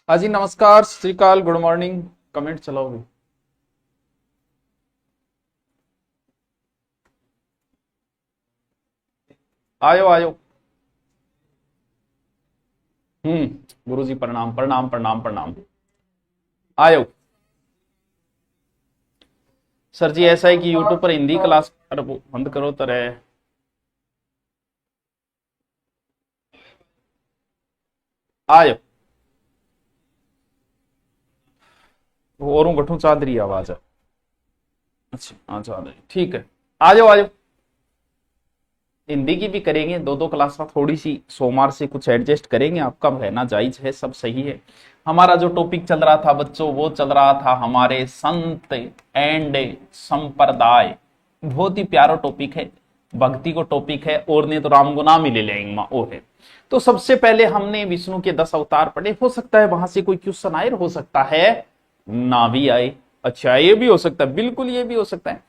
हाँ जी, नमस्कार, सत श्री अकाल, गुड मॉर्निंग। कमेंट चलाओगे? आयो आयो। गुरु जी प्रणाम प्रणाम प्रणाम प्रणाम। आयो। सर जी ऐसा है कि यूट्यूब पर हिंदी क्लास, अरे वो बंद करो तरह। आयो। वो और गठू चादरी आवाज है। अच्छा हाँ चादरी ठीक है। आ जाओ आ जाओ। हिंदी की भी करेंगे, दो दो क्लास में थोड़ी सी सोमवार से कुछ एडजस्ट करेंगे, आपका रहना जायज है, सब सही है। हमारा जो टॉपिक चल रहा था बच्चों, वो चल रहा था हमारे संत एंड संप्रदाय। बहुत ही प्यारा टॉपिक है, भक्ति को टॉपिक है, और नहीं तो राम गुनाम ही ले लेंगे वो है। तो सबसे पहले हमने विष्णु के 10 अवतार पढ़े। हो सकता है वहां से कोई क्वेश्चन आए, हो सकता है ना भी आए। अच्छा ये भी हो सकता है, बिल्कुल ये भी हो सकता है।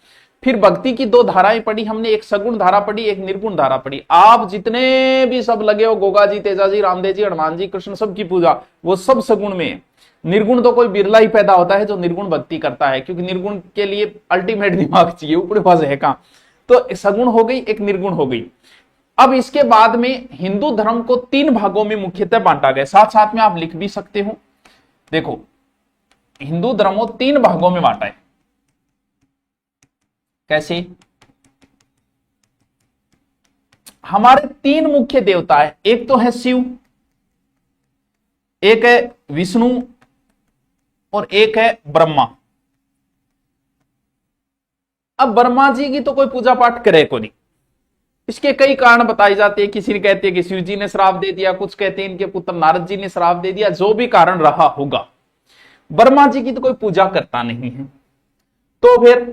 फिर भक्ति की दो धाराएं पढ़ी हमने, एक सगुण धारा पढ़ी, एक निर्गुण धारा पढ़ी। आप जितने भी सब लगे हो, गोगा जी, तेजा जी, रामदेव जी, हनुमान जी, कृष्ण, सब की पूजा वो सब सगुण में है। निर्गुण तो कोई बिरला ही पैदा होता है जो निर्गुण भक्ति करता है, क्योंकि निर्गुण के लिए अल्टीमेट दिमाग चाहिए, ऊपर पास है कहां। तो सगुण हो गई, एक निर्गुण हो गई। अब इसके बाद में हिंदू धर्म को 3 भागों में मुख्यतः बांटा गया। साथ साथ में आप लिख भी सकते हो। देखो, हिंदू धर्म को 3 भागों में बांटा है। कैसे? हमारे 3 मुख्य देवता है, एक तो है शिव, एक है विष्णु, और एक है ब्रह्मा। अब ब्रह्मा जी की तो कोई पूजा पाठ करे को नहीं। इसके कई कारण बताए जाते हैं। किसी ने कहते हैं कि शिव जी ने श्राप दे दिया, कुछ कहते हैं इनके पुत्र नारद जी ने श्राप दे दिया, जो भी कारण रहा होगा, ब्रह्मा जी की तो कोई पूजा करता नहीं है। तो फिर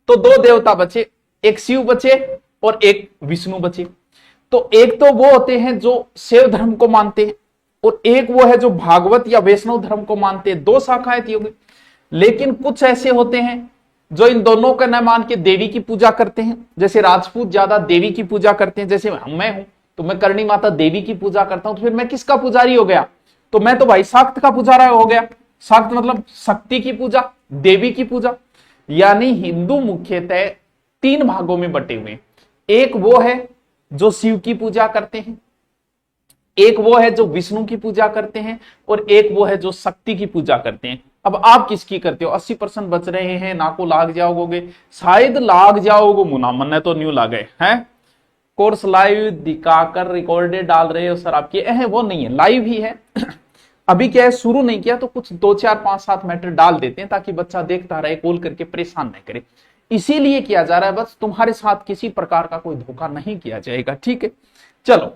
तो 2 देवता बचे, एक शिव बचे और एक विष्णु बचे। तो एक तो वो होते हैं जो शैव धर्म को मानते हैं, और एक वो है जो भागवत या वैष्णव धर्म को मानते हैं। 2 शाखाएं थी होगी। लेकिन कुछ ऐसे होते हैं जो इन दोनों का न मान के देवी की पूजा करते हैं। जैसे राजपूत ज्यादा देवी की पूजा करते हैं, जैसे मैं हूं तो मैं करणी माता देवी की पूजा करता हूं। तो फिर मैं किसका पुजारी हो गया? तो मैं तो भाई शाक्त का पुजारा हो गया। शाक्त मतलब शक्ति की पूजा, देवी की पूजा। यानी हिंदू मुख्यतः 3 भागों में बटे हुए। एक वो है जो शिव की पूजा करते हैं, एक वो है जो विष्णु की पूजा करते हैं, और एक वो है जो शक्ति की पूजा करते हैं। अब आप किसकी करते हो? 80% बच रहे हैं, ना को लाग जाओगे, शायद लाग जाओगे, मुना मन तो न्यू लागे हैं। कोर्स लाइव दिखाकर रिकॉर्डेड डाल रहे हो सर आपकी, वो नहीं है, लाइव ही है। अभी क्या है, शुरू नहीं किया तो कुछ 2 4 5 7 मैटर डाल देते हैं ताकि बच्चा देखता रहे, कॉल करके परेशान नहीं करे। इसीलिए किया जा रहा है, बस तुम्हारे साथ किसी प्रकार का कोई धोखा नहीं किया जाएगा, ठीक है। चलो,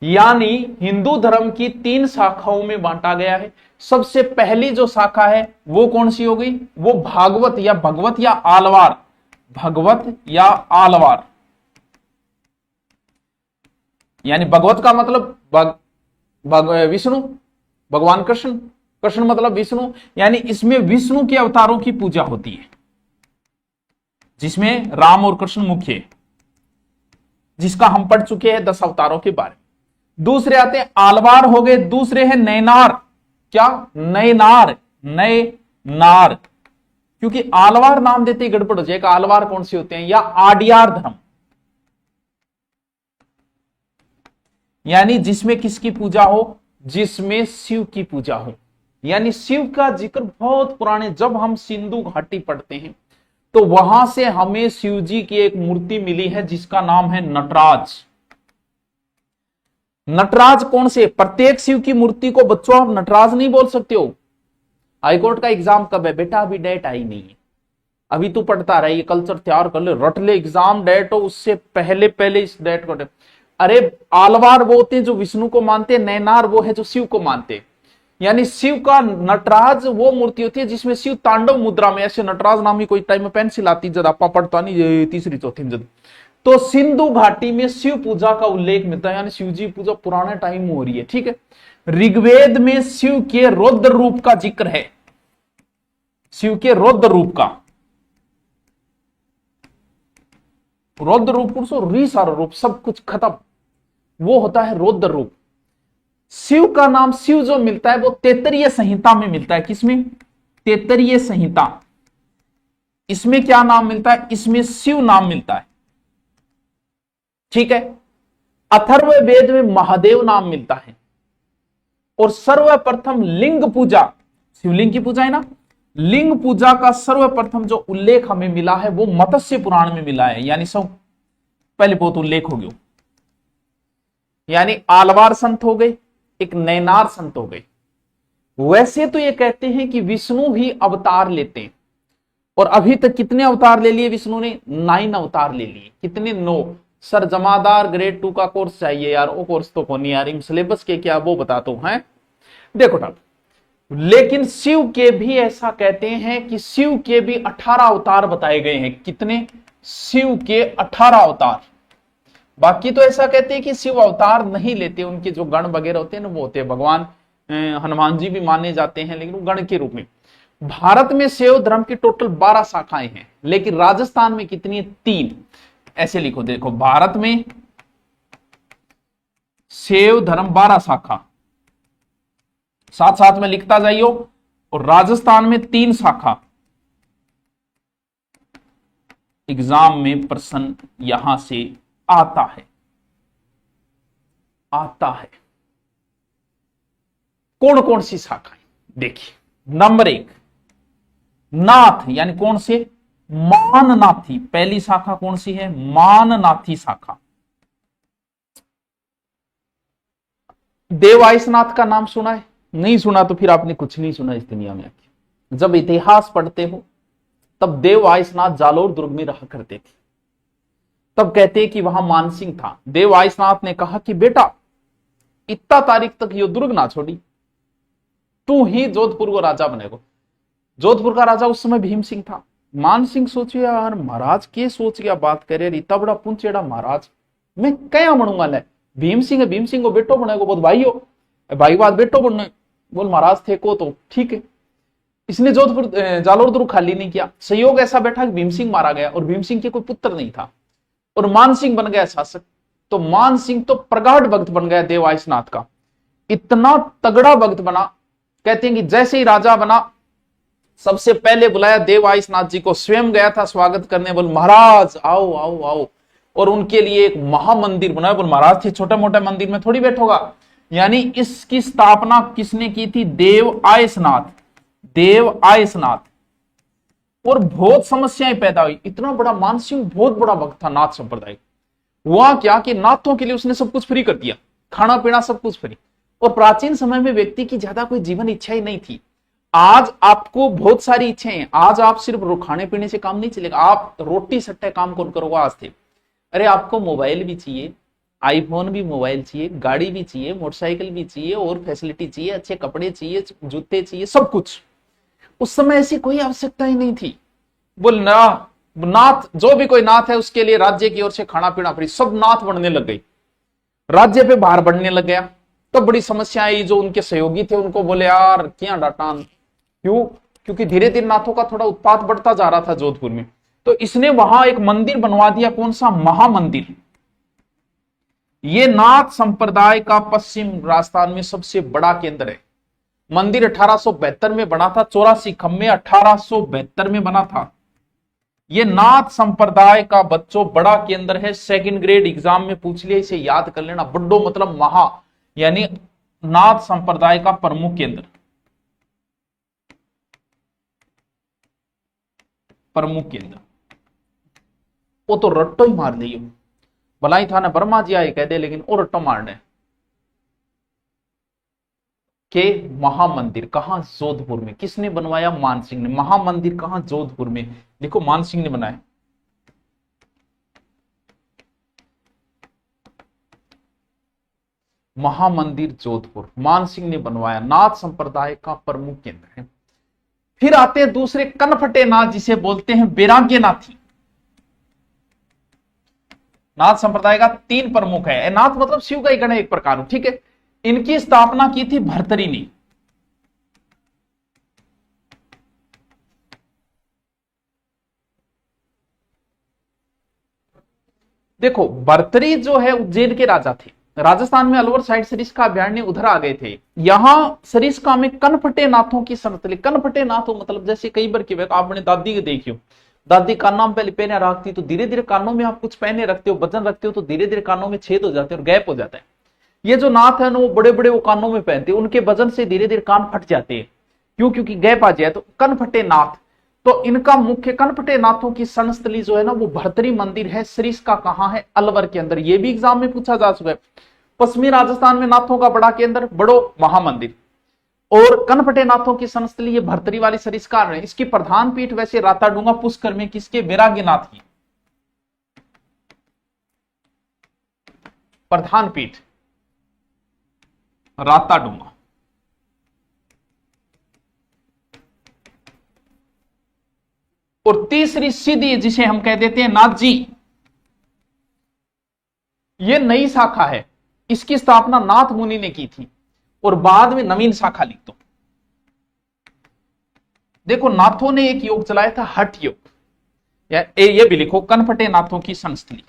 यानी हिंदू धर्म की 3 शाखाओं में बांटा गया है। सबसे पहली जो शाखा है वो कौन सी हो गई? वो भागवत या भगवत या आलवार। भगवत या आलवार, यानी भगवत का मतलब विष्णु, भगवान कृष्ण, कृष्ण मतलब विष्णु। यानी इसमें विष्णु के अवतारों की पूजा होती है, जिसमें राम और कृष्ण मुख्य है, जिसका हम पढ़ चुके हैं 10 अवतारों के बारे में। दूसरे आते हैं आलवार हो गए, दूसरे हैं नयनार। क्या? नयनार, नयनार। क्योंकि आलवार नाम देते ही गड़बड़ हो जाएगा। आलवार कौन से होते हैं? या आडियार धर्म, यानी जिसमें किसकी पूजा हो? जिसमें शिव की पूजा हो। यानी शिव का जिक्र बहुत पुराने, जब हम सिंधु घाटी पढ़ते हैं तो वहां से हमें शिव जी की एक मूर्ति मिली है जिसका नाम है नटराज। नटराज कौन से? प्रत्येक शिव की मूर्ति को बच्चों आप नटराज नहीं बोल सकते हो। हाईकोर्ट का एग्जाम कब है बेटा? अभी डेट आई नहीं है, अभी तू पढ़ता रहे, ये कल्चर तैयार कर ले, रट ले, एग्जाम डेट हो उससे पहले पहले इस डेट को। अरे आलवार वो होते हैं जो विष्णु को मानते हैं, नैनार वो है जो शिव को मानते हैं। यानी शिव का नटराज वो मूर्ति होती है जिसमें शिव तांडव मुद्रा में, ऐसे नटराज नाम ही कोई टाइम में पेंसिल आती जब आप पढ़ता नहीं, तीसरी चौथी में जब। तो सिंधु घाटी में शिव पूजा का उल्लेख मिलता है, यानी शिव जी पूजा पुराने टाइम में हो रही है, ठीक है। ऋग्वेद में शिव के रौद्र रूप का जिक्र है, शिव के रौद्र रूप का। रौद्र रूप पुरुष और री सारा रूप, सब कुछ खत्म, वो होता है रौद्र रूप। शिव का नाम शिव जो मिलता है वो तैत्तरीय संहिता में मिलता है। किसमें? तैत्तरीय संहिता। इसमें क्या नाम मिलता है? इसमें शिव नाम मिलता है। ठीक है। अथर्ववेद में महादेव नाम मिलता है। और सर्वप्रथम लिंग पूजा, शिवलिंग की पूजा है ना, लिंग पूजा का सर्वप्रथम जो उल्लेख हमें मिला है वो मत्स्य पुराण में मिला है। यानी सब पहले बहुत उल्लेख हो गया। यानी आलवार संत हो गए, एक नैनार संत हो गए। वैसे तो ये कहते हैं कि विष्णु भी अवतार लेते हैं, और अभी तक कितने अवतार ले लिए विष्णु ने? 9 अवतार ले लिए। कितने? 9। सर जमादार ग्रेड 2 का कोर्स चाहिए यार, वो कोर्स तो कौन यार, इन सिलेबस के क्या वो बताता हूं है। देखो तब, लेकिन शिव के भी ऐसा कहते हैं कि शिव के भी 18 अवतार बताए गए हैं। कितने? शिव के 18 अवतार। बाकी तो ऐसा कहते हैं कि शिव अवतार नहीं लेते, उनके जो गण वगैरह होते हैं ना वो होते हैं। भगवान हनुमान जी भी माने जाते हैं, लेकिन वो गण के रूप में। भारत में शैव धर्म की टोटल 12 शाखाएं हैं, लेकिन राजस्थान में कितनी है? 3। ऐसे लिखो, देखो, भारत में शैव धर्म 12 शाखा, साथ साथ में लिखता जाइयो। और राजस्थान में 3 शाखा। एग्जाम में प्रश्न यहां से आता है। कौन कौन सी शाखाएं? देखिए, नंबर 1 नाथ, यानी कौन से? माननाथी। पहली शाखा कौन सी है? माननाथी शाखा। देव आयसनाथ का नाम सुना है? नहीं सुना तो फिर आपने कुछ नहीं सुना इस दुनिया में। जब इतिहास पढ़ते हो तब देव आयसनाथ जालोर दुर्ग में रहा करते थे। तब कहते कि वहां मानसिंह था। देव आयसनाथ ने कहा कि बेटा, इतना तारीख तक ये दुर्ग ना छोड़ी, तू ही जोधपुर को राजा बनेगा। जोधपुर का राजा उस समय भीम सिंह था। मान सिंह सोचिए यार, महाराज के सोच क्या बात करे, इतना बड़ा पुंचेड़ा महाराज, मैं क्या बनूंगा? ले भीम सिंह है, भीम सिंह को बेटो बनेगा, बहुत भाई हो, भाई बात बेटो बनने। बोल महाराज थे को तो ठीक है। इसने जोधपुर जालोर दुर्ग खाली नहीं किया। संयोग ऐसा बैठा कि भीम सिंह मारा गया, और भीम सिंह के कोई पुत्र नहीं था, और मान सिंह बन गया शासक। तो मान सिंह तो प्रगाढ़ भक्त बन गया देव आयसनाथ का। इतना तगड़ा भक्त बना, कहते हैं कि जैसे ही राजा बना, सबसे पहले बुलाया देव आयसनाथ जी को, स्वयं गया था स्वागत करने। बोल महाराज आओ आओ आओ, और उनके लिए एक महामंदिर बनाया। बोल महाराज थे, छोटे मोटे मंदिर में थोड़ी बैठोगा। यानी इसकी स्थापना किसने की थी? देव आयसनाथ। देव आयसनाथ। और बहुत समस्याएं पैदा हुई। इतना बड़ा मानसिंह बहुत बड़ा भक्त था नाथ संप्रदाय। हुआ क्या कि नाथों के लिए उसने सब कुछ फ्री कर दिया, खाना पीना सब कुछ फ्री। और प्राचीन समय में व्यक्ति की ज्यादा कोई जीवन इच्छा ही नहीं थी। आज आपको बहुत सारी इच्छाएं हैं। आज आप सिर्फ खाने पीने से काम नहीं चलेगा। आप रोटी सट्टे काम कौन करोगे? आज थे, अरे आपको मोबाइल भी चाहिए, आईफोन भी मोबाइल चाहिए, गाड़ी भी चाहिए, मोटरसाइकिल भी चाहिए, और फैसिलिटी चाहिए, अच्छे कपड़े चाहिए, जूते चाहिए, सब कुछ। उस समय ऐसी कोई आवश्यकता ही नहीं थी। बोल ना, नाथ, जो भी कोई नाथ है उसके लिए राज्य की ओर से खाना पीना फ्री। सब नाथ बनने लग गई, राज्य पे भार बढ़ने लग गया। तो बड़ी समस्या आई। जो उनके सहयोगी थे उनको बोले यार क्या डाटान, क्यों? क्योंकि धीरे धीरे नाथों का थोड़ा उत्पात बढ़ता जा रहा था जोधपुर में। तो इसने वहां एक मंदिर बनवा दिया। कौन सा? महामंदिर। ये नाथ संप्रदाय का पश्चिम राजस्थान में सबसे बड़ा केंद्र है। मंदिर 1872 में बना था। 84 खम्बे 1872 में बना था। ये नाथ संप्रदाय का बच्चों बड़ा केंद्र है। सेकंड ग्रेड एग्जाम में पूछ लिया, इसे याद कर लेना। बड्डो मतलब महा, यानी नाथ संप्रदाय का प्रमुख केंद्र, प्रमुख केंद्र। वो तो रट्टो ही मार दियो, भलाई था ना ब्रह्मा जी आए कह दे, लेकिन वो रट्टो मारने के। महामंदिर कहां? जोधपुर में। किसने बनवाया? मानसिंह ने। महामंदिर कहां? जोधपुर में। देखो मानसिंह ने बनाया। महामंदिर जोधपुर मानसिंह ने बनवाया। नाथ संप्रदाय का प्रमुख केंद्र है। फिर आते हैं दूसरे, कनफटे नाथ, जिसे बोलते हैं वैराग्य नाथी। नाथ संप्रदाय का 3 प्रमुख है। नाथ मतलब शिव का ही गण है एक प्रकार, ठीक है। इनकी स्थापना की थी भर्तरी ने। देखो भर्तरी जो है उज्जैन के राजा थे। राजस्थान में अलवर साइड सरिस्का अभ्यारण्य, उधर आ गए थे। यहां सरिस्का में कनफटे नाथों की संतली, कनफटे नाथों मतलब जैसे कई बार की आपने दादी के देखियो, दादी कानों में पहले पहने रखती, तो धीरे धीरे कानों में आप कुछ पहने रखते हो, वजन रखते हो, तो धीरे धीरे कानों में छेद हो जाते हैं और गैप हो जाता है। ये जो नाथ है ना, वो बड़े बड़े वो कानों में पहनते हैं, उनके वजन से धीरे धीरे कान फट जाते हैं। क्यों? क्योंकि गैप आ जाए। तो कनफटे नाथ, तो इनका मुख्य कनफटे नाथों की सनस्थली जो है ना, वो भरतरी मंदिर है। सरिस्का कहां है? अलवर के अंदर। ये भी एग्जाम में पूछा जा चुका है। पश्चिमी राजस्थान में नाथों का बड़ा केंद्र बड़ो महामंदिर, और कनफटे नाथों की संस्थली ये भरतरी वाली सरिस्का है। इसकी प्रधान पीठ वैसे राताडूंगा पुष्कर में किसके? वैराग्यनाथ की प्रधान पीठ राताडूंगा। और तीसरी सीधी जिसे हम कह देते हैं नाथ जी, ये नई शाखा है। इसकी स्थापना नाथ मुनि ने की थी और बाद में नवीन शाखा लिख दो। देखो नाथों ने एक योग चलाया था हठ योग, या ये भी लिखो कनफटे नाथों की संस्थली।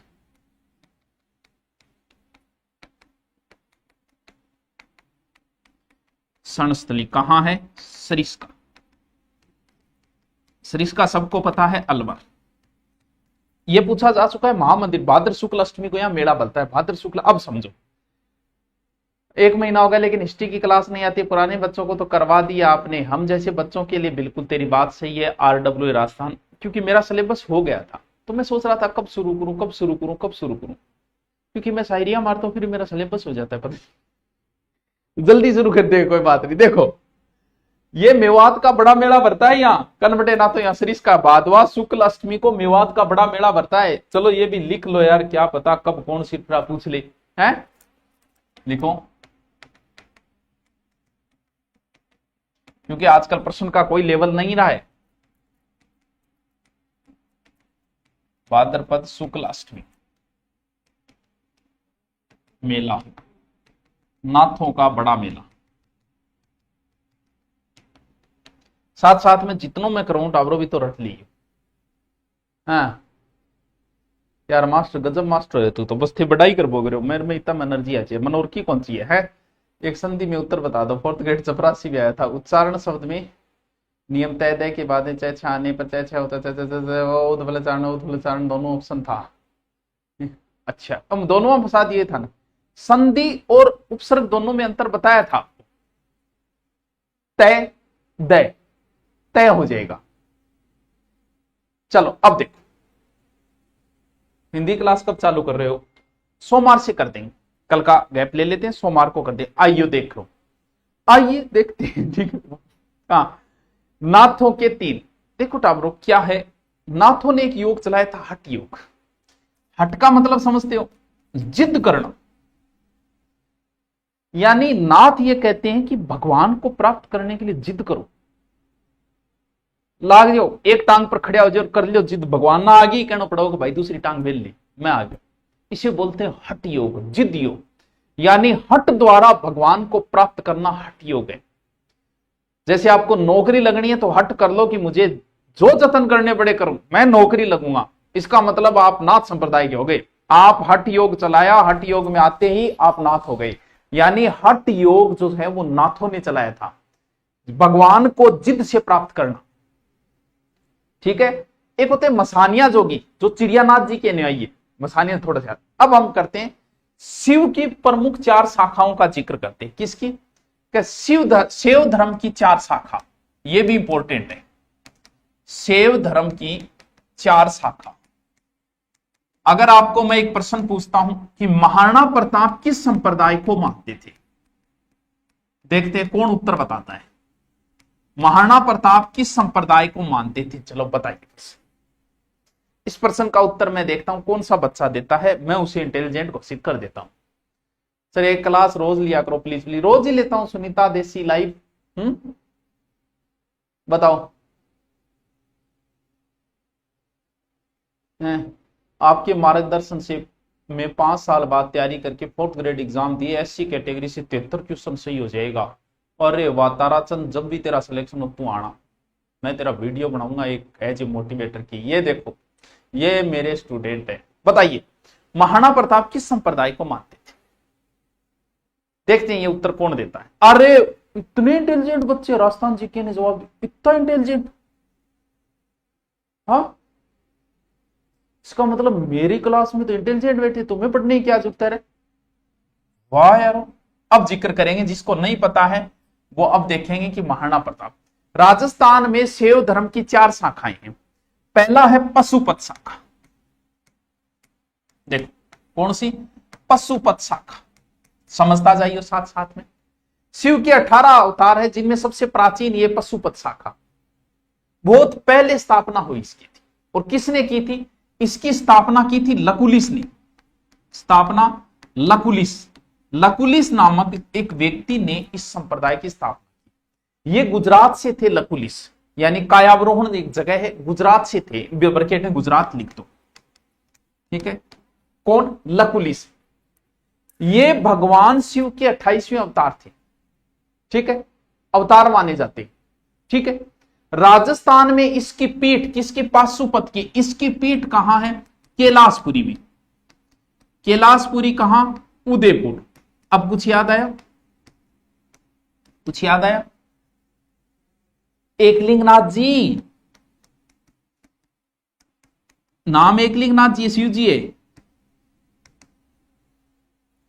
संस्थली कहां है? सरिस्का। सरिस्का सबको पता है, अलवर। यह पूछा जा चुका है महामंदिर। भाद्र शुक्ल अष्टमी को यहां मेला बनता है, भाद्र शुक्ल। अब समझो, 1 महीना हो गया लेकिन हिस्ट्री की क्लास नहीं आती। पुराने बच्चों को तो करवा दिया आपने, हम जैसे बच्चों के लिए बिल्कुल तेरी बात सही है। RW राजस्थान, क्योंकि मेरा सिलेबस हो गया था तो मैं सोच रहा था कब शुरू करूं, कब शुरू करूं, कब शुरू करूं, क्योंकि मैं शायरियां मारता हूं फिर मेरा सिलेबस हो जाता है। पता जल्दी शुरू कर दे, कोई बात नहीं। देखो ये मेवात का बड़ा मेला भरता है यहाँ कनफटे नाथों, यहाँ सरिस्का भादवा शुक्ल अष्टमी को मेवात का बड़ा मेला भरता है। चलो ये भी लिख लो यार, क्या पता कब कौन सी पूछ ले। है लिखो, क्योंकि आजकल प्रश्न का कोई लेवल नहीं रहा है। भाद्रपद शुक्ल अष्टमी मेला, नाथों का बड़ा मेला। साथ साथ में जितनों में करूं टावरों भी तो रट ली। हाँ यार मास्टर गजब मास्टर है तू तो, बस थे बढ़ाई कर बोग रहे हो। मेरे में इतना एनर्जी आ चाहिए। मनोर की कौन सी है? एक संधि में उत्तर बता दो। 4th ग्रेड चपरासी भी आया था। उच्चारण शब्द में नियम तय दय के बाद चाहे छाने पर चाहे छह होता चारण दोनों ऑप्शन था। अच्छा अब दोनों में फंसा दिए था ना। संधि और उपसर्ग दोनों में अंतर बताया था। तय दय, तय हो जाएगा। चलो अब देखो, हिंदी क्लास कब चालू कर रहे हो? सोमवार से कर देंगे, कल का गैप ले लेते हैं, सोमवार को कर दें। आइए देख लो, आइए देखते हैं। ठीक है, हाँ नाथों के 3 देखो टाबरो क्या है। नाथों ने एक योग चलाया था हठ योग। हठ का मतलब समझते हो? जिद करना। यानी नाथ ये कहते हैं कि भगवान को प्राप्त करने के लिए जिद करो, लाग जाओ, एक टांग पर खड़े हो जाओ, कर लो जिद। भगवान ना आगे कहना पड़ोगे भाई दूसरी टांग बेल ली, मैं आ गया। इसे बोलते हैं हठ योग, जिद योग। यानी हठ द्वारा भगवान को प्राप्त करना हठ योग है। जैसे आपको नौकरी लगनी है तो हठ कर लो कि मुझे जो जतन करने पड़े करूं, मैं नौकरी लगूंगा। इसका मतलब आप नाथ संप्रदाय के हो गए। आप हठ योग चलाया, हठ योग में आते ही आप नाथ हो गए। यानी हठ योग जो है वो नाथों ने चलाया था, भगवान को जिद से प्राप्त करना। ठीक है, एक होते हैं मसानिया जोगी, जो चिड़ियानाथ जी के न्यायी है। मसानिया थोड़ा सा। अब हम करते हैं शिव की प्रमुख 4 शाखाओं का जिक्र करते हैं। किसकी? शिव धर्म की 4 शाखा, यह भी इंपॉर्टेंट है। शिव धर्म की 4 शाखा। अगर आपको मैं एक प्रश्न पूछता हूं कि महाराणा प्रताप किस संप्रदाय को मानते थे, देखते हैं कौन उत्तर बताता है। महाराणा प्रताप किस संप्रदाय को मानते थे? चलो बताइए। इस प्रश्न का उत्तर मैं देखता हूं कौन सा बच्चा देता है, मैं उसे इंटेलिजेंट घोषित कर देता हूं। सर एक क्लास रोज लिया करो प्लीज प्लीज। रोज ही लेता हूं सुनीता देसी लाइव। बताओ। आपके मार्गदर्शन से मैं 5 साल बाद तैयारी करके 4th ग्रेड एग्जाम दिए, SC कैटेगरी से 73 क्वेश्चन सही हो जाएगा। अरे वाह ताराचंद, जब भी तेरा सिलेक्शन हो तू आना, मैं तेरा वीडियो बनाऊंगा एक एज ए मोटिवेटर की। ये देखो ये मेरे स्टूडेंट है। बताइए महाराणा प्रताप किस संप्रदाय को मानते थे? देखते हैं ये उत्तर कौन देता है। अरे इतने इंटेलिजेंट बच्चे, राजस्थान जीके ने जवाब दिया, इतना इंटेलिजेंट। हाँ, इसका मतलब मेरी क्लास में तो इंटेलिजेंट बैठे, तुम्हें पढ़ने की क्या जरूरत है। वाह यार। अब जिक्र करेंगे, जिसको नहीं पता है वो अब देखेंगे कि महाराणा प्रताप। राजस्थान में शैव धर्म की 4 शाखाएं हैं। पहला है पशुपत शाखा। देखो कौन सी, पशुपत शाखा, समझता जाइए साथ साथ में। शिव के 18 अवतार है, जिनमें सबसे प्राचीन ये पशुपत शाखा, बहुत पहले स्थापना हुई इसकी थी। और किसने की थी, इसकी स्थापना की थी लकुलिस ने। स्थापना लकुलिस, लकुलिस नामक एक व्यक्ति ने इस संप्रदाय की स्थापना की। ये गुजरात से थे लकुलिस, यानी कायावरोहण एक जगह है, गुजरात से थे, ब्रैकेट में गुजरात लिख दो, ठीक है। कौन, लकुलिस। ये भगवान शिव के 28वें अवतार थे, ठीक है, अवतार माने जाते, ठीक है। राजस्थान में इसकी पीठ, किसकी, पाशुपत की, इसकी पीठ कहां है, कैलाशपुरी में। कैलाशपुरी कहां, उदयपुर। अब कुछ याद आया, कुछ याद आया। एकलिंगनाथ जी, नाम एकलिंगनाथ जी शिव जी है।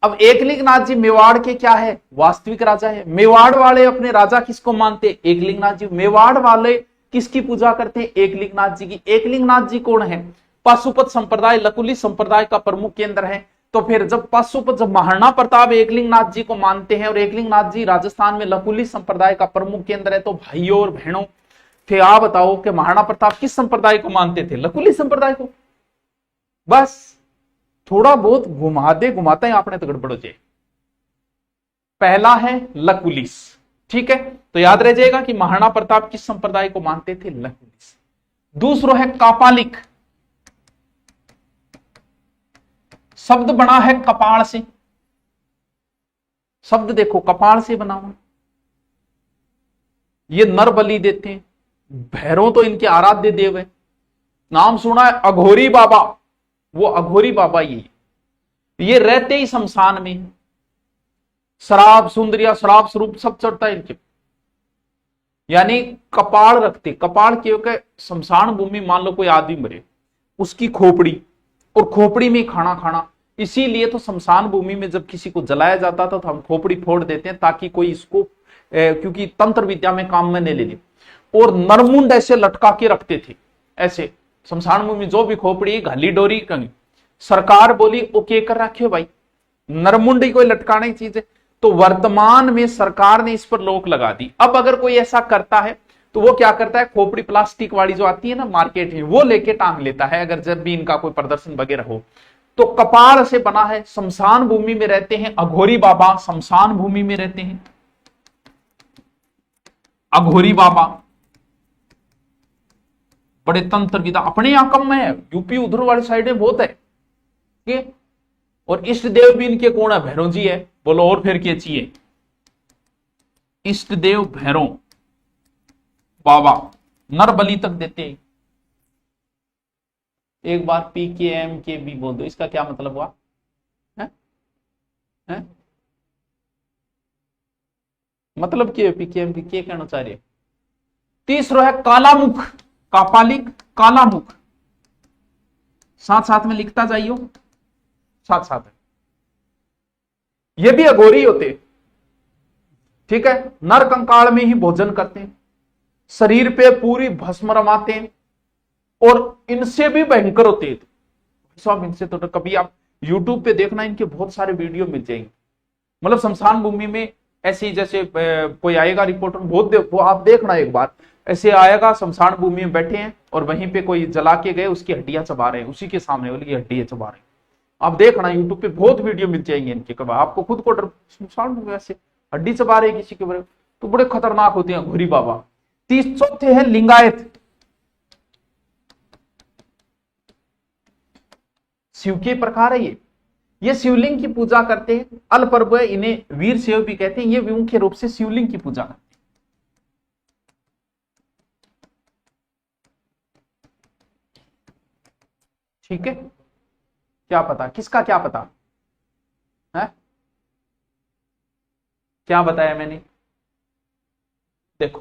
अब एकलिंगनाथ जी मेवाड़ के क्या है, वास्तविक राजा है। मेवाड़ वाले अपने राजा किसको मानते, एकलिंगनाथ जी। मेवाड़ वाले किसकी पूजा करते हैं, एकलिंगनाथ जी की। एकलिंगनाथ जी कौन है, पाशुपत संप्रदाय, लकुली संप्रदाय का प्रमुख केंद्र है। तो फिर जब पाशुपत, जब महाराणा प्रताप एकलिंगनाथ जी को मानते हैं और एकलिंगनाथ जी राजस्थान में लकुली संप्रदाय का प्रमुख केंद्र है, तो भाइयों और बहनों फिर आप बताओ कि महाराणा प्रताप किस संप्रदाय को मानते थे, लकुली संप्रदाय को। बस थोड़ा बहुत घुमाते घुमाते आपने तो गड़बड़ हो जाए। पहला है लकुलिस, ठीक है, तो याद रह जाएगा कि महाराणा प्रताप किस संप्रदाय को मानते थे, लकुलिस। दूसरा है कापालिक, शब्द बना है कपाल से। शब्द देखो कपाल से बना हुआ। ये नर बलि देते हैं, भैरव तो इनके आराध्य देव है। नाम सुना है अघोरी बाबा, वो अघोरी बाबा ये रहते ही शमशान में। शराब सुंदरिया, शराब स्वरूप सब चढ़ता है इनके, यानी कपाल रखते। कपाल क्योंकि शमशान भूमि, मान लो कोई आदमी मरे, उसकी खोपड़ी, और खोपड़ी में खाना खाना। इसीलिए तो शमशान भूमि में जब किसी को जलाया जाता था तो हम खोपड़ी फोड़ देते हैं, ताकि कोई इसको क्योंकि तंत्र विद्या में काम में नहीं ले ले। और नरमुंड ऐसे लटका के रखते थे, ऐसे शमशान भूमि जो भी खोपड़ी घली डोरी कंगी। सरकार बोली ओके कर रखे भाई, नरमुंडी कोई लटकाने की चीज है। तो वर्तमान में सरकार ने इस पर रोक लगा दी। अब अगर कोई ऐसा करता है तो वो क्या करता है, खोपड़ी प्लास्टिक वाली जो आती है ना मार्केट में, वो लेके टांग लेता है, अगर जब भी इनका कोई प्रदर्शन वगैरह हो। तो कपाल से बना है, शमशान भूमि में रहते हैं अघोरी बाबा, शमशान भूमि में रहते हैं अघोरी बाबा। बड़े तंत्र विदा, अपने यहां कम है, यूपी उधर वाली साइड में बहुत है, ठीक है। और इष्ट देव भी इनके कौन है, भैरव जी है। बोलो और फिर क्या चाहिए, इष्ट देव भैरव बाबा, नर बलि तक देते हैं। एक बार पीकेएम के भी बोल दो, इसका क्या मतलब हुआ है? है? मतलब क्या पीकेएम की क्या कहना चाह रहे। तीसरा है कालामुख, कापालिक कालामुख, साथ साथ में लिखता जाइयो, साथ साथ में। ये भी अघोरी होते, ठीक है, नर कंकाल में ही भोजन करते हैं, शरीर पे पूरी भस्म रमाते हैं, और इनसे भी भयंकर होते हैं। साहब इनसे तो कभी आप यूट्यूब पे देखना, इनके बहुत सारे वीडियो मिल जाएंगे। मतलब शमशान भूमि में ऐसी, जैसे कोई आएगा रिपोर्टर, बहुत वो आप देखना एक बार, ऐसे आएगा शमशान भूमि में बैठे हैं और वहीं पे कोई जला के गए, उसकी हड्डियां चबा रहे हैं, उसी के सामने वाली हड्डियां चबा रहे हैं। आप देखना यूट्यूब पे बहुत वीडियो मिल जाएंगे इनके, कब आपको खुद को डर, शमशान भूमि ऐसे हड्डी चबा रहे किसी के बारे, तो बड़े खतरनाक होते हैं घोरी बाबा। चौथे है लिंगायत, शिव के प्रकार है ये शिवलिंग की पूजा करते हैं। अल पर्व है, इन्हें वीर शिव भी कहते हैं। ये मुख्य रूप से शिवलिंग की पूजा करते हैं, ठीक है। क्या पता, किसका क्या पता है? क्या बताया मैंने? देखो,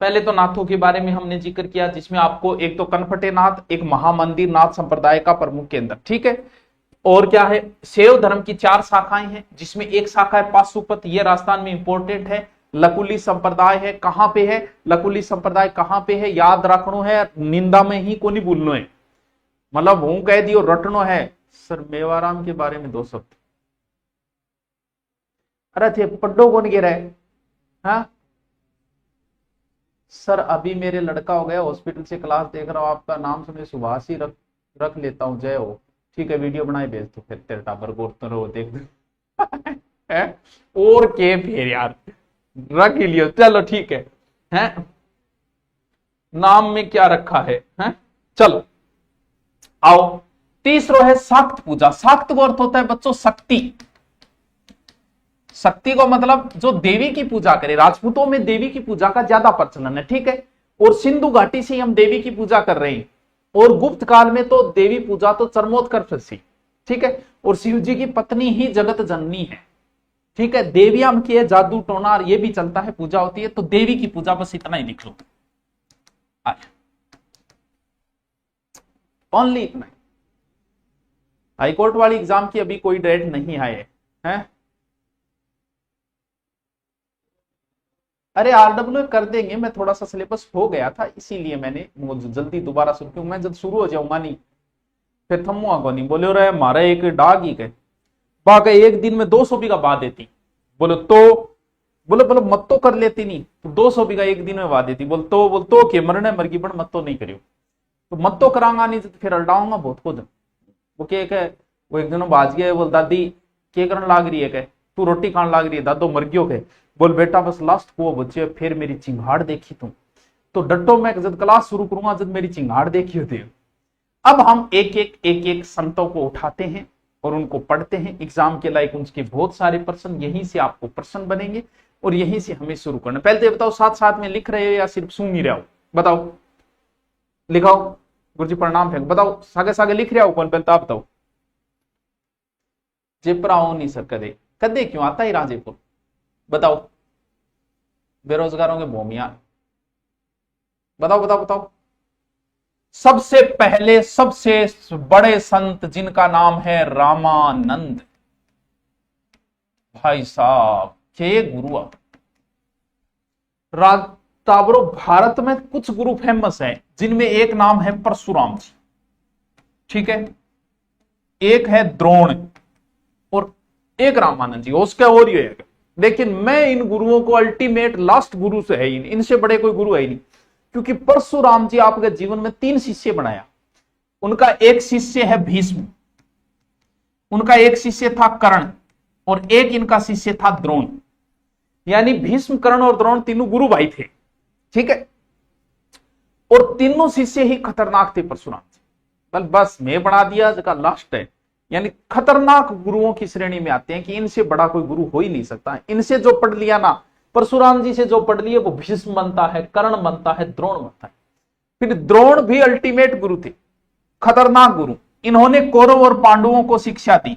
पहले तो नाथों के बारे में हमने जिक्र किया, जिसमें आपको एक तो कनफटे नाथ, एक महामंदिर नाथ संप्रदाय का प्रमुख केंद्र, ठीक है। और क्या है, शैव धर्म की 4 शाखाएं हैं, जिसमें एक शाखा है पाशुपत, यह राजस्थान में इंपॉर्टेंट है। लकुली संप्रदाय है, कहां पे है लकुली संप्रदाय, कहां पे है, याद रखनो है, निंदा में ही को नहीं भूलनो है, मतलब हूं कह दियो रटनो है। सर मेवाराम के बारे में 2 शब्द, अरे थे पड्डो कौन गिरा है? हाँ सर, अभी मेरे लड़का हो गया हॉस्पिटल से, क्लास देख रहा हूं, आपका नाम सुने सुभाष ही रख लेता हूं, जय हो। ठीक है, वीडियो बनाए भेज तो फिर तेरे टाबर को तो रो देख है? और के फिर यार रख ही लियो, चलो ठीक है। हैं नाम में क्या रखा है, हैं? चलो आओ, तीसरो है शाक्त पूजा। शाक्त को अर्थ होता है बच्चों शक्ति। शक्ति को मतलब जो देवी की पूजा करे, राजपूतों में देवी की पूजा का ज्यादा प्रचलन है, ठीक है। और सिंधु घाटी से हम देवी की पूजा कर रहे हैं, और गुप्त काल में तो देवी पूजा तो चरमोत्कर्ष थी, ठीक है। और शिव जी की पत्नी ही जगत जननी है, ठीक है। देवियां की है, जादू टोना ये भी चलता है, पूजा होती है, तो देवी की पूजा, बस इतना ही लिख लो, ओनली इतना ही। हाईकोर्ट वाली एग्जाम की अभी कोई डेट नहीं आए हैं। अरे आरडब्ल्यू कर देंगे, मैं थोड़ा सा सिलेबस हो गया था, इसीलिए मैंने जल्दी दोबारा शुरू किया। मैं जब शुरू हो जाऊंगा नहीं फिर थमूंगा को नहीं, बोले रहे हमारा एक डाग ही गए बाकी एक दिन में 200 बीघा बा देती, बोले तो बोले बोले मत तो कर लेती नहीं, तो 200 बीघा एक दिन में बा देती, बोल तो के मरने मरगी बन मत तो नहीं करियो, तो मत तो करांगा नहीं तो फिर अल्टाऊंगा बहुत खुद। वो के वो एक दिन बाज गया, बोल दादी के करन लाग रही है, तू रोटी खान लाग रही है, दादो मर गयो के, बोल बेटा बस लास्ट को बच्चे, फिर मेरी चिंगाड़ देखी तुम तो डटो, मैं जब क्लास शुरू करूंगा जब मेरी चिंगाड़ देखी होती है। अब हम एक एक संतों को उठाते हैं और उनको पढ़ते हैं, एग्जाम के लायक उनके बहुत सारे प्रश्न, यहीं से आपको प्रश्न बनेंगे और यहीं से हमें शुरू करना। पहले तो बताओ, साथ साथ में लिख रहे हो या सिर्फ सुन ही रहे हो? बताओ, लिखाओ, गुरुजी प्रणाम फेंक, बताओ सागे सागे लिख रहे हो कौन? पहले तो आप बताओ। जेपरा हो नहीं सर, कदे कदे क्यों आता ही राजेपुर, बताओ। बेरोजगारों के भूमिया, बताओ बताओ बताओ। सबसे पहले सबसे बड़े संत जिनका नाम है रामानंद, भाई साहब के गुरु। ताबरो भारत में कुछ गुरु फेमस है, जिनमें एक नाम है परशुराम जी, ठीक है, एक है द्रोण और एक रामानंद जी, उसका और ये है। लेकिन मैं इन गुरुओं को अल्टीमेट लास्ट गुरु से है ही नहीं, इनसे बड़े कोई गुरु है ही नहीं, क्योंकि परशुराम जी आपके जीवन में 3 शिष्य बनाया। उनका एक शिष्य है भीष्म, उनका एक शिष्य था कर्ण और एक इनका शिष्य था द्रोण। यानी भीष्म, कर्ण और द्रोण तीनों गुरु भाई थे, ठीक है। और तीनों शिष्य ही खतरनाक थे परशुराम जी, बस मैं बना दिया जगह लास्ट है। यानी खतरनाक गुरुओं की श्रेणी में आते हैं कि इनसे बड़ा कोई गुरु हो ही नहीं सकता। इनसे जो पढ़ लिया ना, परशुराम जी से जो पढ़ लिया, वो भीष्म बनता है, कर्ण बनता है, द्रोण बनता है। फिर द्रोण भी अल्टीमेट गुरु थे, खतरनाक गुरु। इन्होंने कौरव और पांडवों को शिक्षा दी।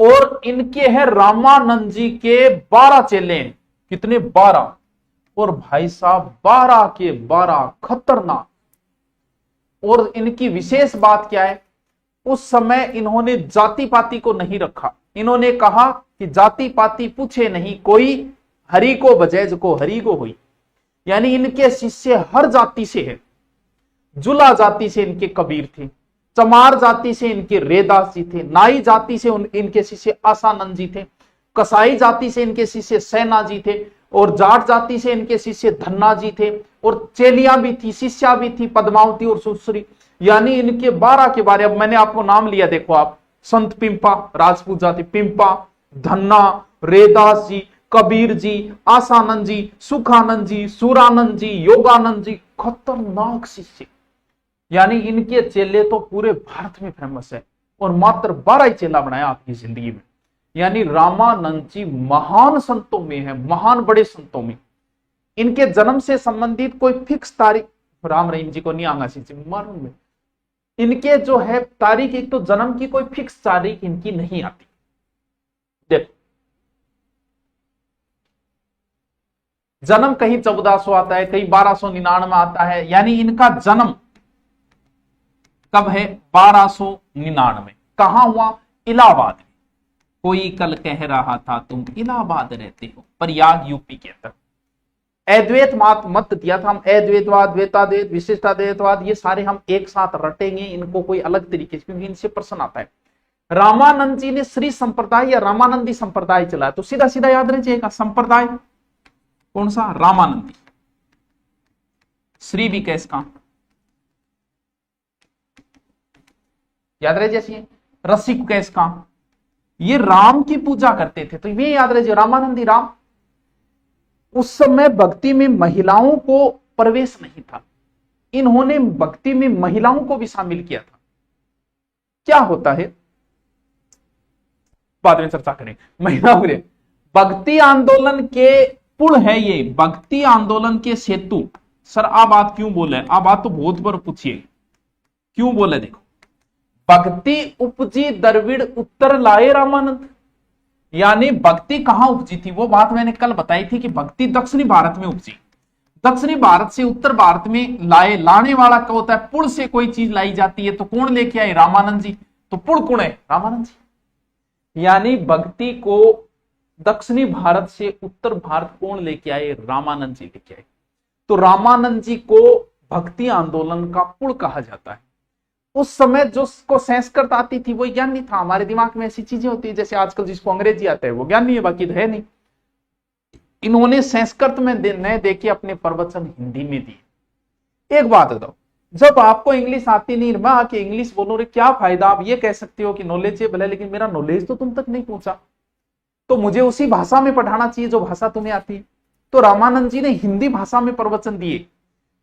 और इनके हैं रामानंद जी के 12 चेले हैं। कितने? 12। और भाई साहब 12 के 12 खतरनाक। और इनकी विशेष बात क्या है, उस समय इन्होंने जाति पाति को नहीं रखा। इन्होंने कहा कि जाति पाति पूछे नहीं कोई, हरि को बजै को हरि को हुई। यानी इनके शिष्य हर जाति से है। जुला जाति से इनके कबीर थे, चमार जाति से इनके रेदास जी थे, नाई जाति से इनके शिष्य आसानंद जी थे, कसाई जाति से इनके शिष्य सेना जी थे, और जाट जाति से इनके शिष्य धन्ना जी थे। और चेलियां भी थी, शिष्या भी थी, पद्मावती और सुश्री। यानी इनके 12 के बारे, अब मैंने आपको नाम लिया, देखो आप, संत पिंपा राजपूत जाति, पिंपा, धन्ना, रेदास जी, कबीर जी, आसानंद जी, सुखानंद जी, सुरानंद जी, योगानंद जी, खतरनाक शिष्य। यानी इनके चेले तो पूरे भारत में फेमस है, और मात्र 12 ही चेला बनाया आपकी जिंदगी में। यानी रामानंद जी महान संतों में है, महान बड़े संतों में। इनके जन्म से संबंधित कोई फिक्स तारीख, राम रहीम जी को नहीं आगा मालूम में, इनके जो है तारीख, एक तो जन्म की कोई फिक्स तारीख इनकी नहीं आती। जन्म कहीं 1400 आता है, कहीं 1299 आता है, यानी इनका जन्म कब है? 1299। कहां हुआ? इलाहाबाद में। कोई कल कह रहा था तुम इलाहाबाद रहते हो, प्रयाग यूपी के अंदर। अद्वैत मत दिया था हम, अद्वैतवाद, द्वैताद्वैत, विशिष्टाद्वैतवाद, ये सारे हम एक साथ रटेंगे इनको कोई अलग तरीके से, क्योंकि इनसे प्रश्न आता है। रामानंद जी ने श्री संप्रदाय या रामानंदी संप्रदाय चलाया, तो सीधा सीधा याद रखिएगा संप्रदाय कौन सा? रामानंदी। श्री भी कैस का याद रहे, जैसे रसिक कैस का, ये राम की पूजा करते थे, तो ये याद रहे रामानंदी राम। उस समय भक्ति में महिलाओं को प्रवेश नहीं था, इन्होंने भक्ति में महिलाओं को भी शामिल किया था। क्या होता है बाद में चर्चा करें। महिला भक्ति आंदोलन के पुल है ये, भक्ति आंदोलन के सेतु। सर आ बात क्यों बोले? आ बात तो बहुत बार पूछिए क्यों बोले। देखो, भक्ति उपजी द्रविड़ उत्तर लाए रामानंद, यानी भक्ति कहां उपजी थी? वो बात मैंने कल बताई थी कि भक्ति दक्षिणी भारत में उपजी, दक्षिणी भारत से उत्तर भारत में लाने वाला क्या होता है? पुल से कोई चीज लाई जाती है तो कौन लेके आए? रामानंद जी। तो पुल कौन है? रामानंद जी। यानी भक्ति को दक्षिणी भारत से उत्तर भारत कौन लेके आए? रामानंद जी लेके आए। तो रामानंद जी को भक्ति आंदोलन का पुल कहा जाता है। उस समय जो को संस्कृत आती थी वो ज्ञान नहीं था। हमारे दिमाग में ऐसी चीजें होती है जैसे आजकल जिसको अंग्रेजी आता है वो ज्ञान नहीं है, बाकी तो है नहीं। इन्होंने संस्कृत में न देके अपने प्रवचन हिंदी में दिए। एक बात बताओ, जब आपको इंग्लिश आती नहीं, मैं आके इंग्लिश बोलो रे क्या फायदा? आप ये कह सकते हो कि नॉलेज है भले, लेकिन मेरा नॉलेज तो तुम तक नहीं पहुंचा, तो मुझे उसी भाषा में पढ़ाना चाहिए जो भाषा तुम्हें आती है। तो रामानंद जी ने हिंदी भाषा में प्रवचन दिए,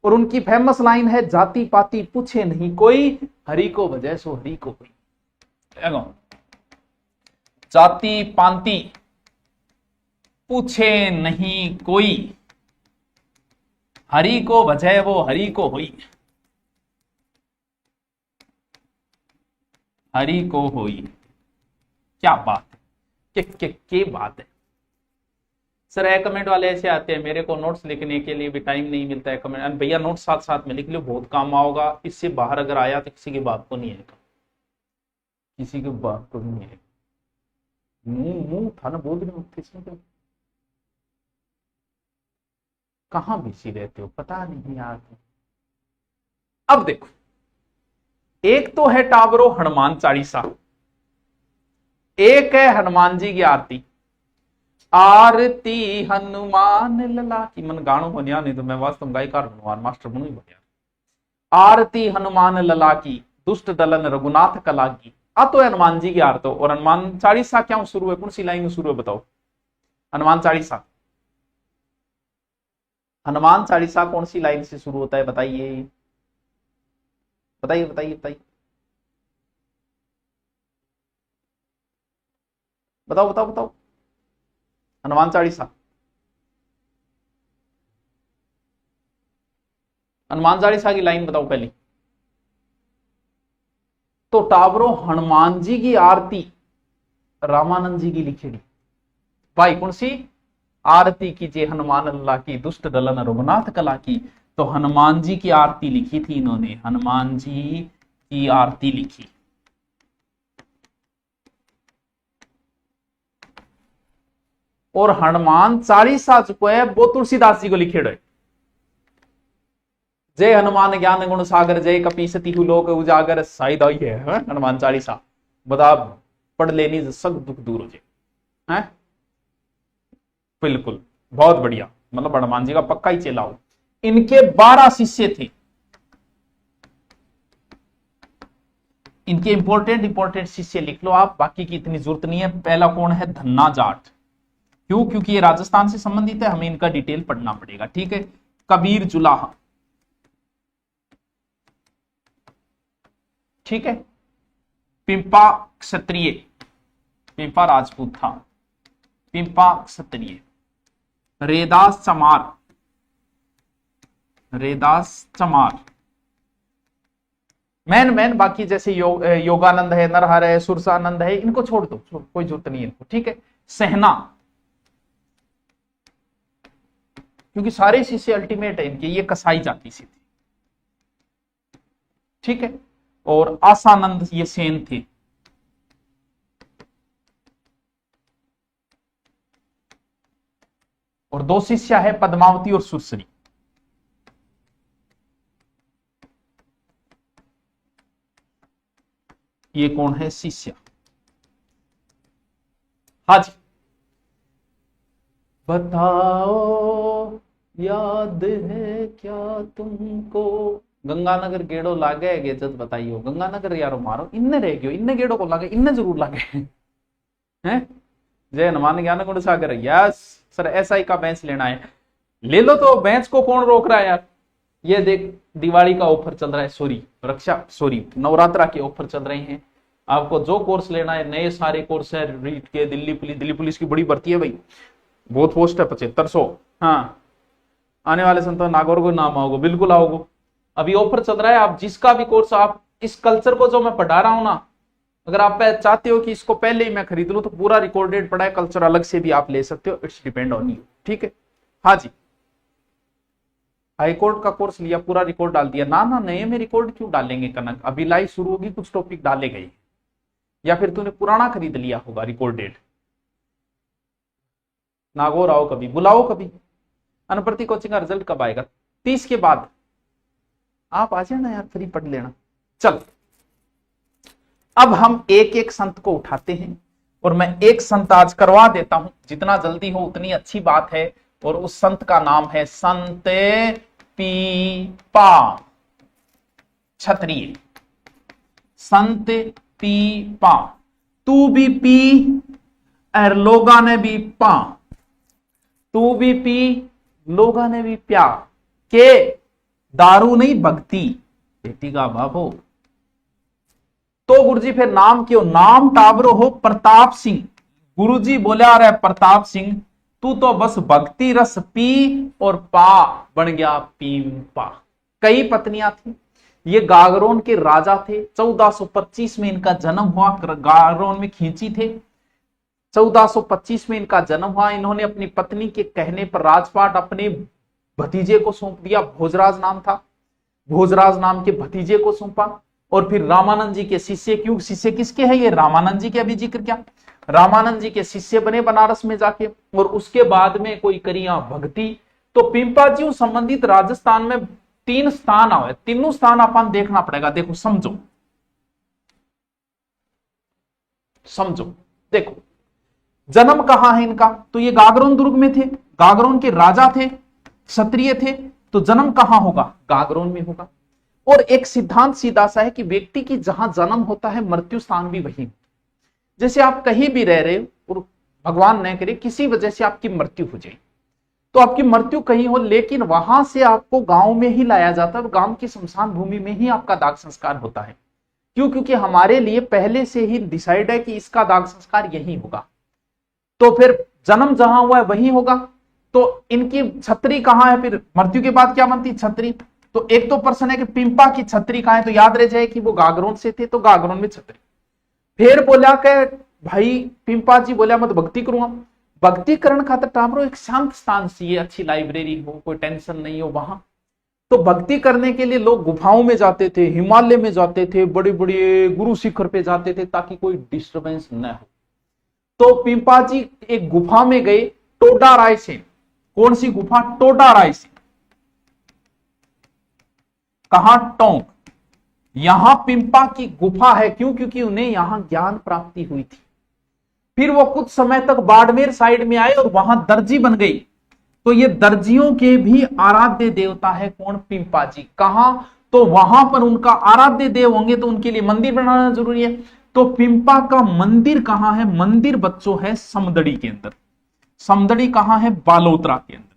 और उनकी फेमस लाइन है, जाति पाति पूछे नहीं कोई, हरि को भजै सो हरि को कोई। जाति पाति पूछे नहीं कोई, हरि को भजै वो हरि को होई, हरि को होई। क्या बात है, के बात है। सर ए कमेंट वाले ऐसे आते हैं, मेरे को नोट्स लिखने के लिए भी टाइम नहीं मिलता है। कमेंट भैया नोट्स साथ साथ में लिख लो, बहुत काम आओगा। इससे बाहर अगर आया तो किसी की बात को नहीं आएगा, किसी की बात को नहीं आएगा। मुंह था ना बोल रहे हो, कहां बिजी रहते हो पता नहीं यार। अब देखो, एक तो है टावरो हनुमान चालीसा, एक है हनुमान जी की आरती। आरती हनुमान लला की, मन गानों बनिया नहीं तो मैं वास्तव गायकार हनुमान मास्टर बनू ही बनिया। आरती हनुमान लला की, दुष्ट दलन रघुनाथ कला की। आ तो हनुमान जी की आरती। और हनुमान चालीसा क्या शुरू है? कौन सी लाइन में शुरू है बताओ? हनुमान चालीसा, हनुमान चालीसा कौन सी लाइन से शुरू होता है? बताइए बताइए बताइए बताइए बताओ बताओ बताओ। हनुमान चालीसा, हनुमान चालीसा की लाइन बताओ पहले तो। टावरो हनुमान जी की आरती रामानंद जी की लिखेगी भाई। कौन सी? आरती कीजिए हनुमान अल्लाह की, दुष्ट दलन रघुनाथ कला की। तो हनुमान जी की आरती लिखी थी इन्होंने, हनुमान जी की आरती लिखी। और हनुमान चालीसा जो है वो तुलसीदास जी को लिखे है। जय हनुमान ज्ञान गुण सागर, जय कपीसती लोक उजागर। शायद आई है हनुमान चालीसा, बता पढ़ लेनी सब दुख दूर हो जाए हैं। बिल्कुल बहुत बढ़िया, मतलब हनुमान जी का पक्का ही चेला हो। इनके 12 शिष्य थे। इनके इंपॉर्टेंट शिष्य लिख लो आप, बाकी की इतनी जरूरत नहीं है। पहला कौन है? धन्ना जाट। क्यों? क्योंकि ये राजस्थान से संबंधित है, हमें इनका डिटेल पढ़ना पड़ेगा। ठीक है। कबीर जुलाहा, ठीक है। पिंपा क्षत्रिय, पिंपा राजपूत था, पिंपा क्षत्रिय। रेदास चमार, रेदास चमार। मैन बाकी जैसे योगानंद है, नरहर है, सुरसानंद है, इनको छोड़ दो, कोई जरूरत नहीं है इनको। ठीक है। सहना, क्योंकि सारे शिष्य अल्टीमेट है इनके, ये कसाई जाति से थे, ठीक है। और आसानंद ये सेन थे। और दो शिष्य है पद्मावती और सुरसरी। ये कौन है? शिष्य। हाँ जी, बताओ याद है क्या तुमको, गंगानगर गेड़ो लागे गेजत बताइयो, गंगानगर यारो मारो इन्ने रह गयो, इन्ने गेड़ो को लागे, इन्ने जरूर लागे हैं। जय हनुमान ज्ञान गुण सागर। यस सर, एसआई का बेंच लेना है, ले लो। तो बेंच को कौन रोक रहा है यार? ये देख, दिवाली का ऑफर चल रहा है, सॉरी नवरात्रा के ऑफर चल रहे हैं। आपको जो कोर्स लेना है, नए सारे कोर्स है रीट के, दिल्ली पुलिस की बड़ी भर्ती है भाई, बहुत पोस्ट है 7500। हाँ, आने वाले संत नागौर को नाम आओगे, बिल्कुल आओगे। अभी ऑफर चल रहा है, आप जिसका भी कोर्स, आप इस कल्चर को जो मैं पढ़ा रहा हूं ना, अगर आप चाहते हो कि इसको पहले ही मैं खरीद लूं, तो पूरा रिकॉर्डेड पढ़ा है, कल्चर अलग से भी आप ले सकते हो, इट्स डिपेंड ऑन यू, ठीक है। हाँ जी, हाईकोर्ट का कोर्स लिया, पूरा रिकॉर्ड डाल दिया ना, नए में रिकॉर्ड क्यों डालेंगे कनक, अभी लाइव शुरू होगी, कुछ टॉपिक डाले गए, या फिर तूने पुराना खरीद लिया होगा रिकॉर्डेड। नागौर आओ कभी, बुलाओ कभी। अनप्रति कोचिंग का रिजल्ट कब आएगा? 30 के बाद आप आ जाना यार, फ्री पढ़ लेना। चल, अब हम एक एक संत को उठाते हैं, और मैं एक संत आज करवा देता हूं, जितना जल्दी हो उतनी अच्छी बात है। और उस संत का नाम है संत पीपा क्षत्रिय। संत पीपा, तू भी पी और लोगा ने भी पा, तू भी पी लोगा ने भी प्या, के दारू नहीं भक्ति बेटी का बाबो। तो गुरुजी फिर नाम क्यों? नाम टाबरो हो प्रताप सिंह। गुरुजी बोला रहे प्रताप सिंह, तू तो बस भक्ति रस पी और पा बन गया पीपा। कई पत्नियां थी, ये गागरोन के राजा थे। 1425 में इनका जन्म हुआ, गागरोन में खींची थे। 1425 में इनका जन्म हुआ। इन्होंने अपनी पत्नी के कहने पर राजपाट अपने भतीजे को सौंप दिया, भोजराज नाम था, भोजराज नाम के भतीजे को सौंपा। और फिर रामानंद जी के शिष्य, क्यों शिष्य किसके हैं ये? रामानंद जी के, अभी जिक्र क्या, रामानंद जी के शिष्य बने बनारस में जाके। और उसके बाद में कोई करिया भक्ति। तो पिंपाजियों संबंधित राजस्थान में 3 स्थान आए, तीनों स्थान अपन देखना पड़ेगा। देखो समझो, देखो जन्म कहां है इनका? तो ये गागरोन दुर्ग में थे, गागरोन के राजा थे, क्षत्रिय थे। तो जन्म कहां होगा? गागरोन में होगा। और एक सिद्धांत सीधा सा है कि व्यक्ति की जहां जन्म होता है, मृत्यु स्थान भी वही। जैसे आप कहीं भी रह रहे हो और भगवान न करे किसी वजह से आपकी मृत्यु हो जाए, तो आपकी मृत्यु कहीं हो, लेकिन वहां से आपको गांव में ही लाया जाता है, गांव की शमशान भूमि में ही आपका दाग संस्कार होता है। क्यों? क्योंकि हमारे लिए पहले से ही डिसाइड है कि इसका दाग संस्कार यही होगा। तो फिर जन्म जहां हुआ है वही होगा। तो इनकी छत्री कहां है? फिर मृत्यु के बाद क्या बनती? छत्री। तो एक तो प्रश्न है कि पिंपा की छत्री कहां है, तो याद रह जाए कि वो गागरोन से थे, तो गागरोन में छत्री। फिर बोला कि भाई पिंपा जी बोला मत भक्ति करूंगा, भक्ति करण खातर टामरो एक शांत स्थान चाहिए, अच्छी लाइब्रेरी हो, कोई टेंशन नहीं हो वहां। तो भक्ति करने के लिए लोग गुफाओं में जाते थे, हिमालय में जाते थे, बड़े बड़े गुरु शिखर पे जाते थे, ताकि कोई डिस्टरबेंस न हो। तो पिंपा जी एक गुफा में गए, टोडा राय से। कौन सी गुफा? टोडा राय से। कहां? टोंक। यहां पिंपा की गुफा है। क्यों? क्योंकि उन्हें यहां ज्ञान प्राप्ति हुई थी। फिर वो कुछ समय तक बाड़मेर साइड में आए और वहां दर्जी बन गई। तो ये दर्जियों के भी आराध्य देवता है कौन? पिंपा जी। कहां? तो वहां पर उनका आराध्य देव होंगे, तो उनके लिए मंदिर बनाना जरूरी है। तो पिंपा का मंदिर कहां है? मंदिर बच्चों है समदड़ी के अंदर। समदड़ी कहां है? बालोतरा के अंदर।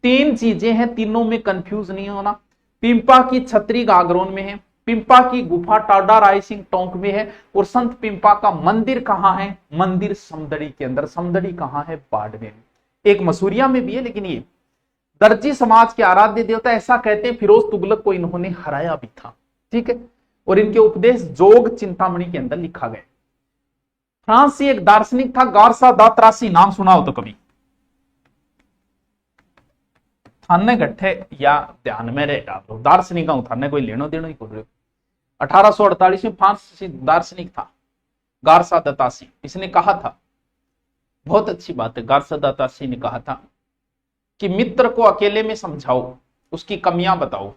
3 चीजें हैं, तीनों में कंफ्यूज नहीं होना। पिंपा की छत्री गागरोन में है, पिंपा की गुफा टाडा राय सिंह टोंक में है, और संत पिंपा का मंदिर कहां है? मंदिर समदड़ी के अंदर। समदड़ी कहां है? बाड़मेर में। एक मसूरिया में भी है, लेकिन ये दर्जी समाज के आराध्य देवता, ऐसा कहते हैं फिरोज तुगलक को इन्होंने हराया भी था, ठीक है। और इनके उपदेश जोग चिंतामणि के अंदर लिखा गया। फ्रांसी एक दार्शनिक था, गारसा दा त्रासी, नाम सुना हो तो कभी? थाने गठे या ध्यान में रहेगा, दार्शनिक थाने कोई लेनो देनो ही कर रहे हो। 1848 में फ्रांसीसी दार्शनिक था गारसा दतासी, इसने कहा था, बहुत अच्छी बात है, गारसा दतासी ने कहा था कि मित्र को अकेले में समझाओ, उसकी कमियां बताओ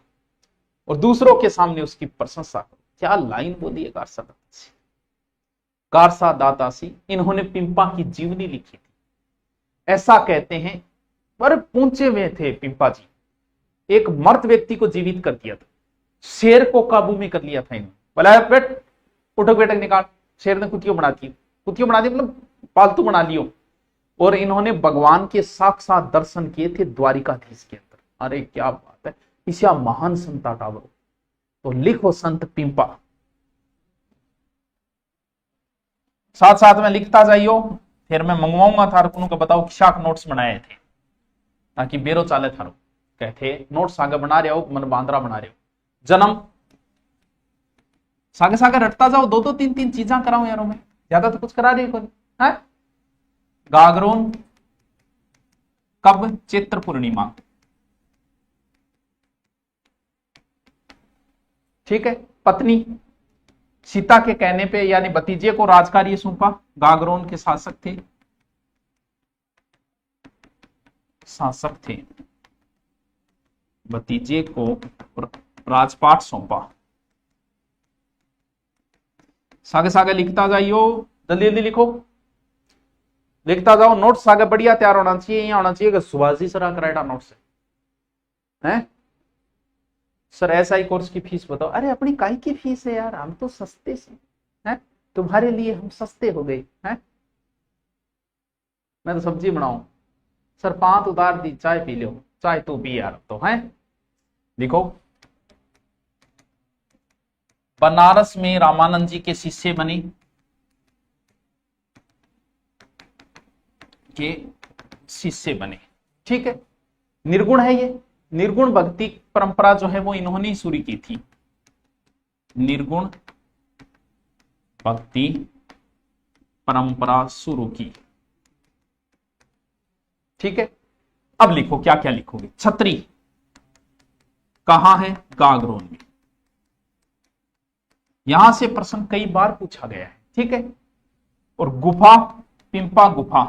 और दूसरों के सामने उसकी प्रशंसा करो। क्या लाइन बोली है गारसा दातासी। गारसा दातासी, इन्होंने पिंपा की जीवनी लिखी थी। ऐसा कहते हैं, पर पहुंचे हुए थे पिंपा जी, एक मर्द व्यक्ति को जीवित कर दिया था, शेर को काबू में कर लिया था इन्होंने। बोला बेट उठक बेटक निकाल, शेर ने कुतियों बना दी, कुतियों बना दी मतलब पालतू बना लियो। और इन्होंने भगवान के साक्षात दर्शन किए थे द्वारिकाधीश के अंदर। अरे क्या बात है, इसे महान संत टावरो। तो लिखो संत पिंपा, साथ साथ में लिखता जाइयो, फिर मैं मंगवाऊंगा थार को बताओ कि शाक नोट्स बनाए थे ताकि बेरो चाले थारो। कहते नोट्स आगे बना रहे हो, मन बांद्रा बना रहे हो। जन्म सागे सागे रटता जाओ, दो दो तीन तीन चीजा कराऊं यारों में, ज्यादा तो कुछ करा रही है। गागरोन कब? चैत्र पूर्णिमा, ठीक है। पत्नी सीता के कहने पे यानी भतीजे को राजकार्य सौंपा, गागरोन के शासक थे, भतीजे को राजपाट सौंपा। सागे सागे लिखता जाइयो, जल्दी जल्दी लिखो, लिखता जाओ। नोट्स आगे बढ़िया तैयार होना चाहिए, यहां होना चाहिए कि सुभाषी सरा कराएगा नोट्स है। सर एसआई कोर्स की फीस बताओ। अरे अपनी काई की फीस है यार, हम तो सस्ते से हैं, तुम्हारे लिए हम सस्ते हो गए हैं। मैं तो सब्जी बनाऊं सर, 5 उधार दी, चाय पी लो, चाय तो पी यार तो है। देखो बनारस में रामानंद जी के शिष्य बने, ठीक है। निर्गुण है ये, निर्गुण भक्ति परंपरा जो है वो इन्होंने ही शुरू की थी, निर्गुण भक्ति परंपरा शुरू की, ठीक है। अब लिखो क्या क्या लिखोगे। छतरी कहां है? गागरोन में। यहां से प्रश्न कई बार पूछा गया है, ठीक है। और गुफा, पिंपा गुफा,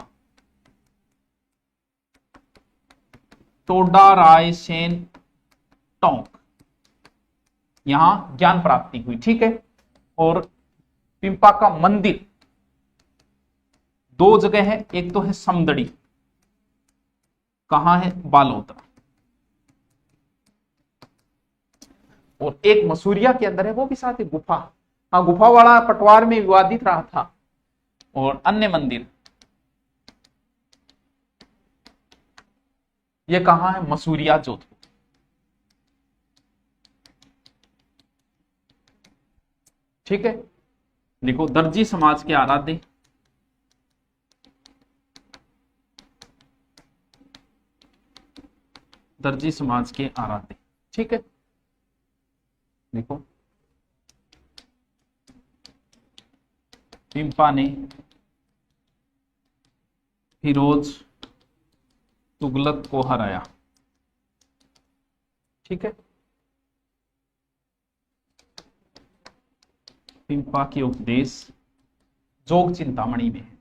टोडा रायसेन टोंक, यहां ज्ञान प्राप्ति हुई, ठीक है। और पिंपा का मंदिर 2 जगह है, एक तो है समदड़ी, कहां है? बालोतरा, और एक मसूरिया के अंदर है, वो भी साथ है गुफा। हाँ, गुफा वाला पटवार में विवादित रहा था। और अन्य मंदिर ये कहां है? मसूरिया जोधपुर, ठीक है। देखो दर्जी समाज के आराध्य, दर्जी समाज के आराध्य, ठीक है। देखो पिंपा ने फिरोज तुगलक को हराया, ठीक है। पिंपा के उपदेश जोग चिंतामणि में है,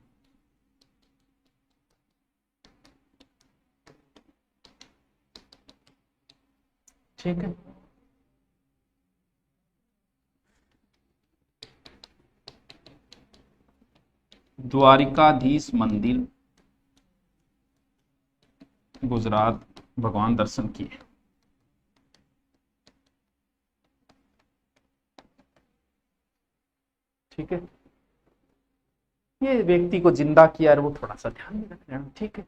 ठीक है। द्वारिकाधीश मंदिर गुजरात, भगवान दर्शन किए, ठीक है। ये व्यक्ति को जिंदा किया वो थोड़ा सा ध्यान में रख लेना, ठीक है।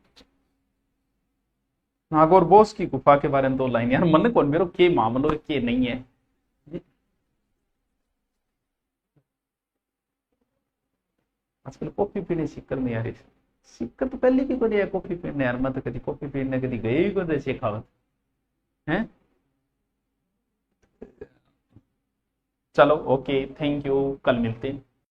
नागौर बोस की गुफा के बारे में 2 लाइन यार, मन कौन मेरो के मामलो के नहीं है। आजकल कॉफी पीने सिक्कर नहीं आ रही, सिक्कर तो पहले की कोई कॉफी पीने यार, मैं तो कभी कॉफी पीने कभी गए ही को शेखावत है। चलो ओके, थैंक यू, कल मिलते हैं।